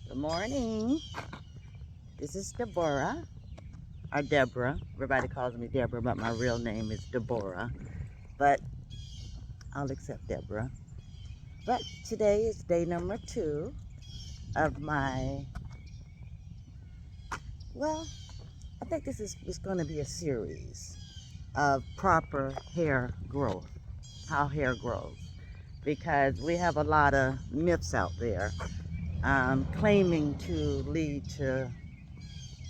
Good morning. This is Deborah, or Deborah. Everybody calls me Deborah, but my real name is Deborah. But I'll accept Deborah. But today is day number 2 of my, well, I think this is going to be a series of proper hair growth, how hair grows. Because we have a lot of myths out there claiming to lead to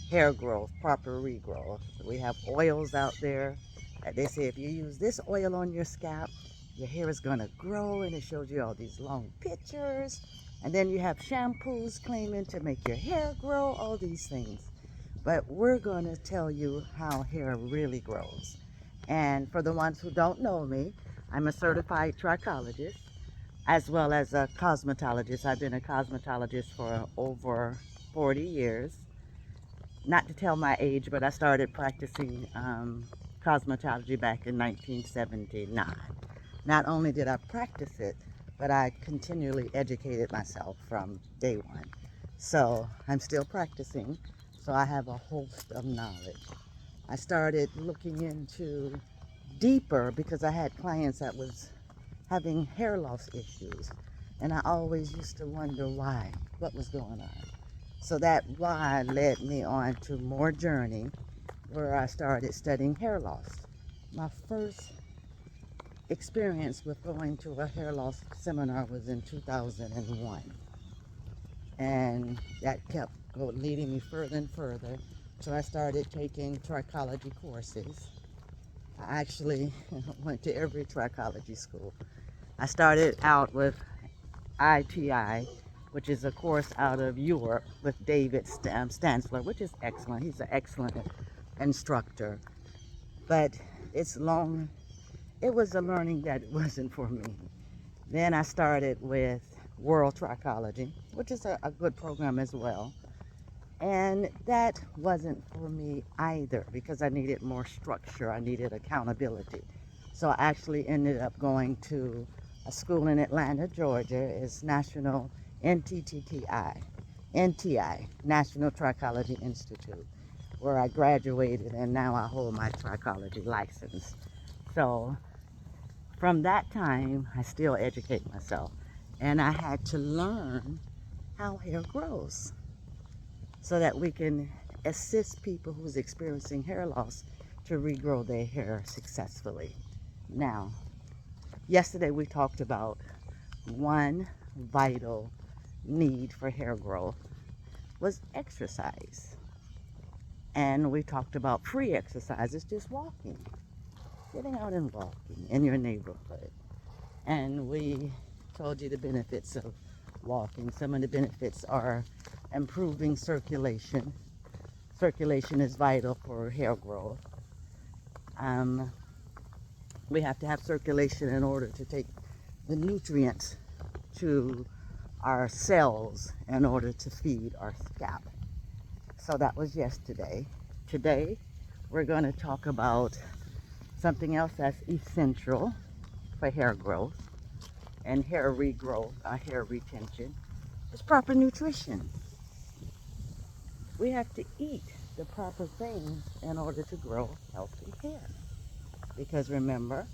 hair growth, proper regrowth. We have oils out there that they say if you use this oil on your scalp, your hair is going to grow, and it shows you all these long pictures. And then you have shampoos claiming to make your hair grow, all these things. But we're going to tell you how hair really grows. And for the ones who don't know me, I'm a certified trichologist as well as a cosmetologist. I've been a cosmetologist for over 40 years. Not to tell my age, but I started practicing cosmetology back in 1979. Not only did I practice it, but I continually educated myself from day one. So I'm still practicing, so I have a host of knowledge. I started looking into deeper because I had clients that was having hair loss issues, and I always used to wonder why, what was going on. So that why led me on to more journey where I started studying hair loss. My first experience with going to a hair loss seminar was in 2001. And that kept leading me further and further. So I started taking trichology courses. I actually went to every trichology school. I started out with ITI, which is a course out of Europe with David Stansler, which is excellent. He's an excellent instructor. But it's long, it was a learning that wasn't for me. Then I started with World Trichology, which is a good program as well. And that wasn't for me either because I needed more structure. I needed accountability. So I actually ended up going to a school in Atlanta, Georgia. It's National NTI, National Trichology Institute, where I graduated and now I hold my trichology license. So from that time, I still educate myself. And I had to learn how hair grows so that we can assist people who's experiencing hair loss to regrow their hair successfully. Now, yesterday we talked about one vital need for hair growth was exercise. And we talked about free exercises, just walking, getting out and walking in your neighborhood. And we told you the benefits of walking. Some of the benefits are improving circulation. Circulation is vital for hair growth. We have to have circulation in order to take the nutrients to our cells in order to feed our scalp. So that was yesterday. Today, we're going to talk about something else that's essential for hair growth and hair regrowth, hair retention, is proper nutrition. We have to eat the proper things in order to grow healthy hair. Because remember,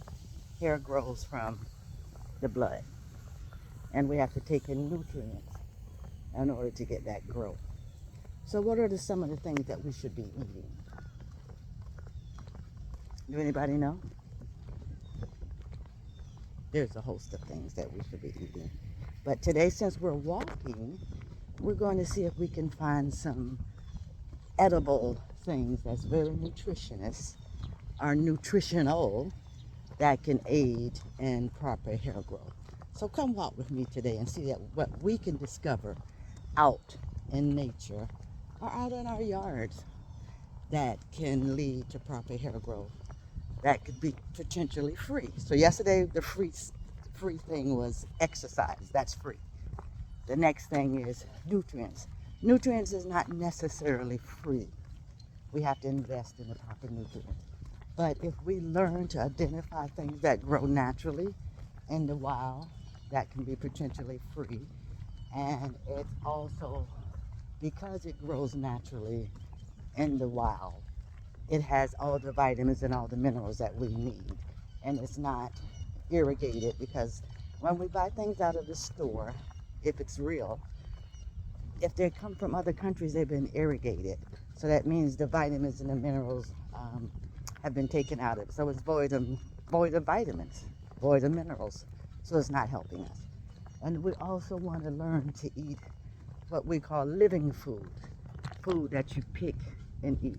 hair grows from the blood, and we have to take in nutrients in order to get that growth. So what are some of the things that we should be eating? Do anybody know? There's a host of things that we should be eating. But today, since we're walking, we're going to see if we can find some edible things that's very nutritious or nutritional that can aid in proper hair growth. So come walk with me today and see that what we can discover out in nature or out in our yards that can lead to proper hair growth that could be potentially free. So yesterday the free thing was exercise. That's free. The next thing is nutrients. Nutrients is not necessarily free. We have to invest in the proper nutrients. But if we learn to identify things that grow naturally in the wild, that can be potentially free. And it's also because it grows naturally in the wild, it has all the vitamins and all the minerals that we need. And it's not irrigated, because when we buy things out of the store, if it's real, if they come from other countries, they've been irrigated. So that means the vitamins and the minerals have been taken out of it. So it's void of vitamins, void of minerals. So it's not helping us. And we also want to learn to eat what we call living food, food that you pick and eat.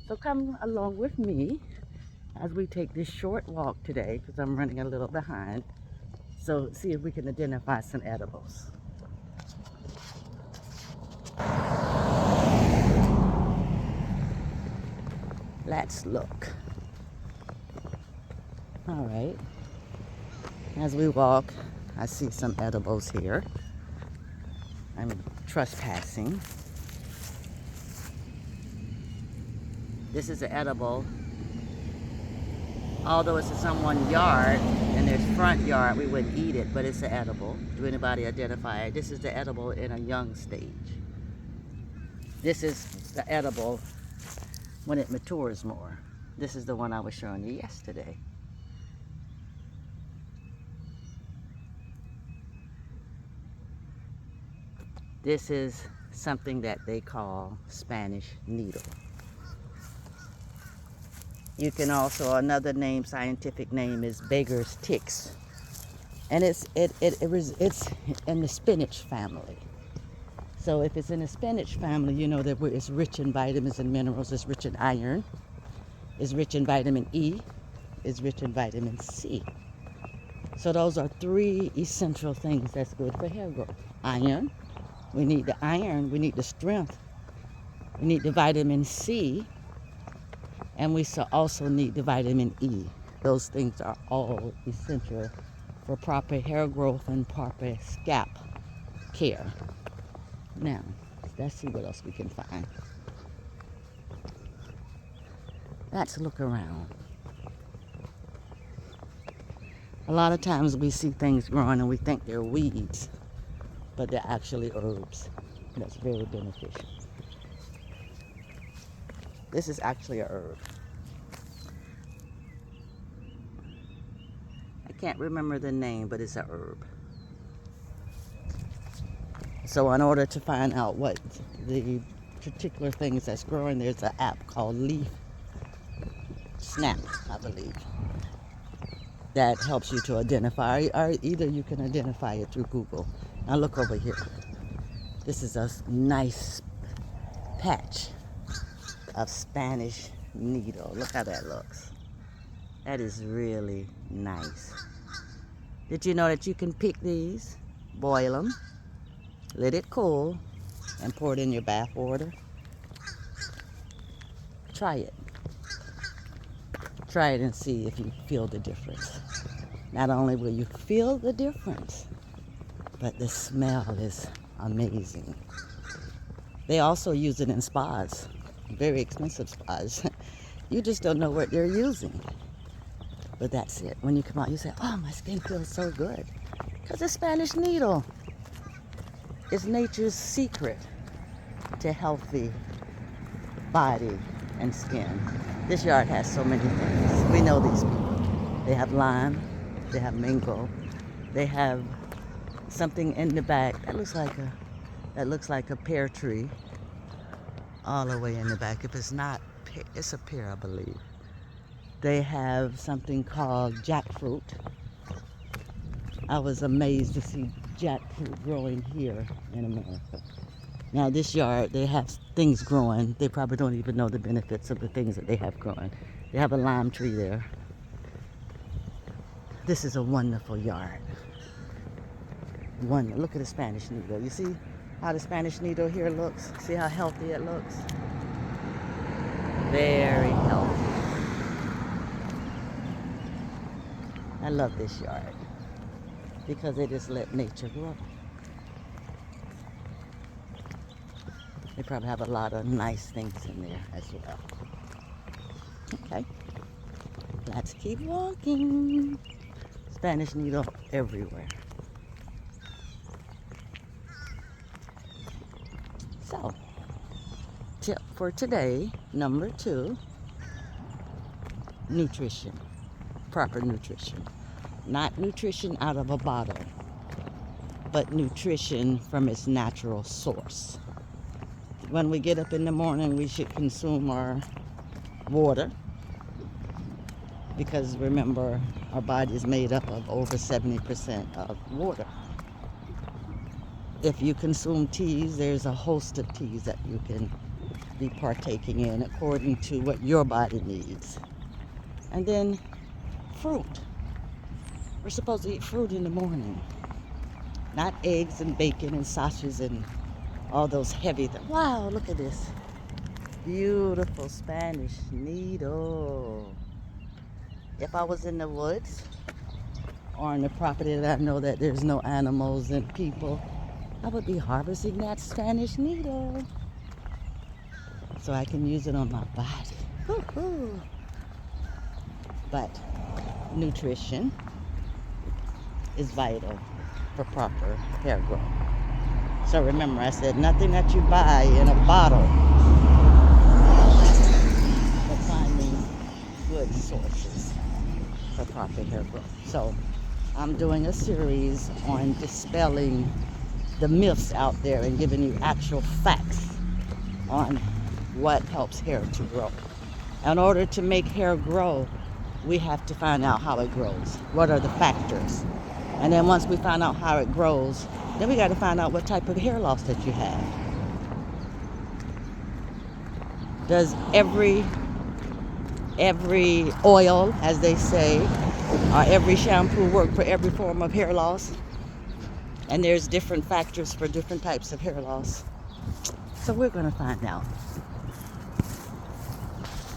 So come along with me as we take this short walk today, because I'm running a little behind. So see if we can identify some edibles. Let's look. All right. As we walk, I see some edibles here. I'm trespassing. This is an edible. Although it's in someone's yard, in their front yard, we wouldn't eat it, but it's an edible. Do anybody identify it? This is the edible in a young stage. This is the edible when it matures more. This is the one I was showing you yesterday. This is something that they call Spanish needle. You can also, another name, scientific name, is beggar's ticks. And it's in the spinach family. So if it's in the spinach family, you know that it's rich in vitamins and minerals. It's rich in iron. It's rich in vitamin E. It's rich in vitamin C. So those are three essential things that's good for hair growth. Iron. We need the iron. We need the strength. We need the vitamin C. And we also need the vitamin E. Those things are all essential for proper hair growth and proper scalp care. Now, let's see what else we can find. Let's look around. A lot of times we see things growing and we think they're weeds, but they're actually herbs. That's very beneficial. This is actually a herb. I can't remember the name, but it's a herb. So in order to find out what the particular things that's growing, there's an app called Leaf Snap, I believe, that helps you to identify, or either you can identify it through Google. Now look over here. This is a nice patch of Spanish needle. Look how that looks. That is really nice. Did you know that you can pick these, boil them, let it cool, and pour it in your bath water? Try it. Try it and see if you feel the difference. Not only will you feel the difference, but the smell is amazing. They also use it in spas, very expensive spas. You just don't know what they're using. But that's it. When you come out, you say, oh, my skin feels so good. Because it's Spanish needle. It's nature's secret to healthy body and skin. This yard has so many things. We know these people. They have lime, they have mango, they have something in the back that looks like a pear tree, all the way in the back. If it's not, it's a pear, I believe. They have something called jackfruit. I was amazed to see jackfruit growing here in America. Now this yard, they have things growing. They probably don't even know the benefits of the things that they have growing. They have a lime tree there. This is a wonderful yard. Look at the Spanish needle. You see how the Spanish needle here looks? See how healthy it looks? Very healthy. I love this yard because they just let nature grow. They probably have a lot of nice things in there as well. Okay, let's keep walking. Spanish needle everywhere. So, tip for today, number 2, nutrition. Proper nutrition. Not nutrition out of a bottle, but nutrition from its natural source. When we get up in the morning, we should consume our water, because remember, our body is made up of over 70% of water. If you consume teas, there's a host of teas that you can be partaking in according to what your body needs. And then fruit. We're supposed to eat fruit in the morning, not eggs and bacon and sausages and all those heavy things. Wow, look at this. Beautiful Spanish needle. If I was in the woods or on the property that I know that there's no animals and people, I would be harvesting that Spanish needle so I can use it on my body. Woo-hoo. But nutrition is vital for proper hair growth. So remember, I said nothing that you buy in a bottle, but finding good sources for proper hair growth. So I'm doing a series on dispelling the myths out there and giving you actual facts on what helps hair to grow. In order to make hair grow, we have to find out how it grows. What are the factors? And then once we find out how it grows, then we got to find out what type of hair loss that you have. Does every oil, as they say, or every shampoo work for every form of hair loss? And there's different factors for different types of hair loss. So we're going to find out.